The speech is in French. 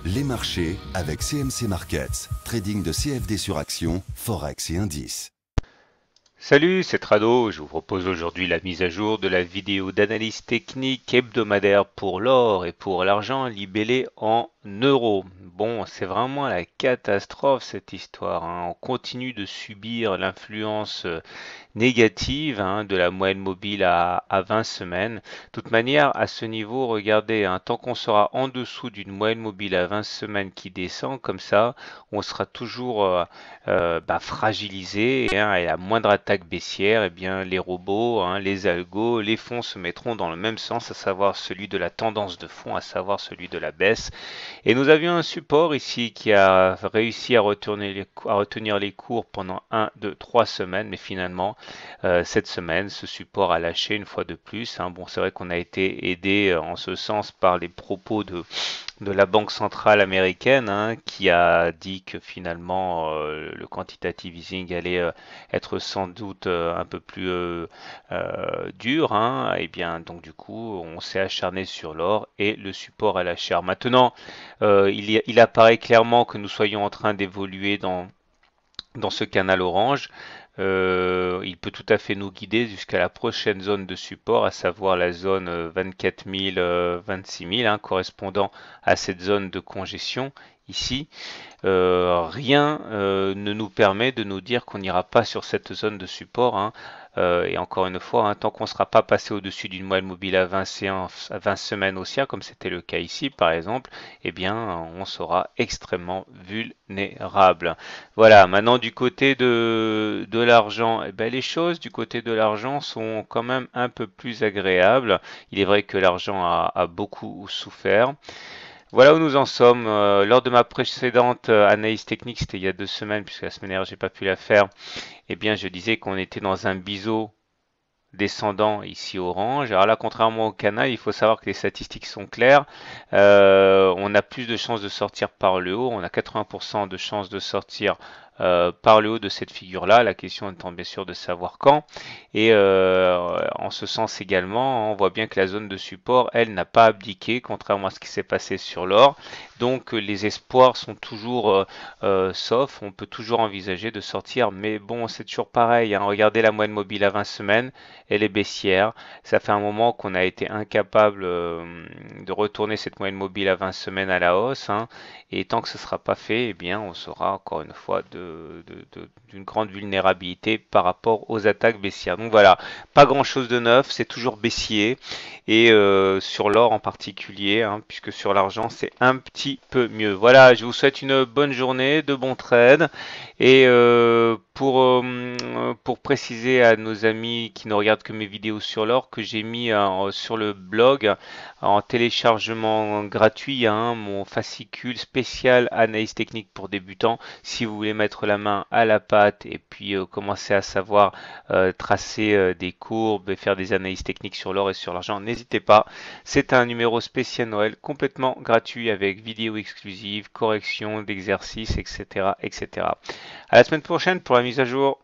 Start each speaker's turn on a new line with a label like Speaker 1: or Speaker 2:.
Speaker 1: Les marchés avec CMC Markets, trading de CFD sur action, Forex et indices.
Speaker 2: Salut, c'est Trado. Je vous propose aujourd'hui la mise à jour de la vidéo d'analyse technique hebdomadaire pour l'or et pour l'argent libellé en euros. Bon, c'est vraiment la catastrophe cette histoire, hein. On continue de subir l'influence négative, hein, de la moyenne mobile à 20 semaines. De toute manière, à ce niveau, regardez, hein, tant qu'on sera en dessous d'une moyenne mobile à 20 semaines qui descend comme ça, on sera toujours fragilisé, hein, et la moindre attaque baissière, eh bien, les robots, hein, les algos, les fonds se mettront dans le même sens, à savoir celui de la tendance de fond, à savoir celui de la baisse. Et nous avions un support ici qui a réussi à retenir les cours pendant 1, 2, 3 semaines, mais finalement, cette semaine, ce support a lâché une fois de plus, hein. Bon, c'est vrai qu'on a été aidé en ce sens par les propos de la Banque centrale américaine, hein, qui a dit que finalement le quantitative easing allait être sans doute un peu plus dur, hein. Et bien donc du coup on s'est acharné sur l'or et le support à la chair. Maintenant il apparaît clairement que nous soyons en train d'évoluer dans ce canal orange. Il peut tout à fait nous guider jusqu'à la prochaine zone de support, à savoir la zone 24 000, 26 000, hein, correspondant à cette zone de congestion ici. Rien ne nous permet de nous dire qu'on n'ira pas sur cette zone de support, hein. Et encore une fois, hein, tant qu'on ne sera pas passé au-dessus d'une moyenne mobile à 20 séances, à 20 semaines haussières, comme c'était le cas ici par exemple, eh bien on sera extrêmement vulnérable. Voilà, maintenant du côté de l'argent, eh ben, les choses du côté de l'argent sont quand même un peu plus agréables. Il est vrai que l'argent a beaucoup souffert. Voilà où nous en sommes. Lors de ma précédente analyse technique, c'était il y a 2 semaines, puisque la semaine dernière j'ai pas pu la faire, eh bien je disais qu'on était dans un biseau descendant ici orange. Alors là, contrairement au canal, il faut savoir que les statistiques sont claires. On a plus de chances de sortir par le haut. On a 80% de chances de sortir par le haut de cette figure-là. La question étant bien sûr de savoir quand. Et en ce sens également, on voit bien que la zone de support, elle, n'a pas abdiqué, contrairement à ce qui s'est passé sur l'or. Donc les espoirs sont toujours sauf. On peut toujours envisager de sortir. Mais bon, c'est toujours pareil, hein. Regardez la moyenne mobile à 20 semaines, elle est baissière. Ça fait un moment qu'on a été incapable de retourner cette moyenne mobile à 20 semaines à la hausse, hein. Et tant que ce ne sera pas fait, eh bien, on sera encore une fois d'une grande vulnérabilité par rapport aux attaques baissières. Donc voilà, pas grand-chose de neuf, c'est toujours baissier. Et sur l'or en particulier, hein, puisque sur l'argent, c'est un petit peu mieux. Voilà, je vous souhaite une bonne journée, de bons trades. Et pour préciser à nos amis qui ne regardent que mes vidéos sur l'or, que j'ai mis sur le blog en téléchargement gratuit, hein, mon fascicule spécial analyse technique pour débutants. Si vous voulez mettre la main à la pâte et puis commencer à savoir tracer des courbes et faire des analyses techniques sur l'or et sur l'argent, n'hésitez pas. C'est un numéro spécial Noël complètement gratuit avec vidéo exclusive, correction d'exercices, etc., etc. À la semaine prochaine pour la mise à jour.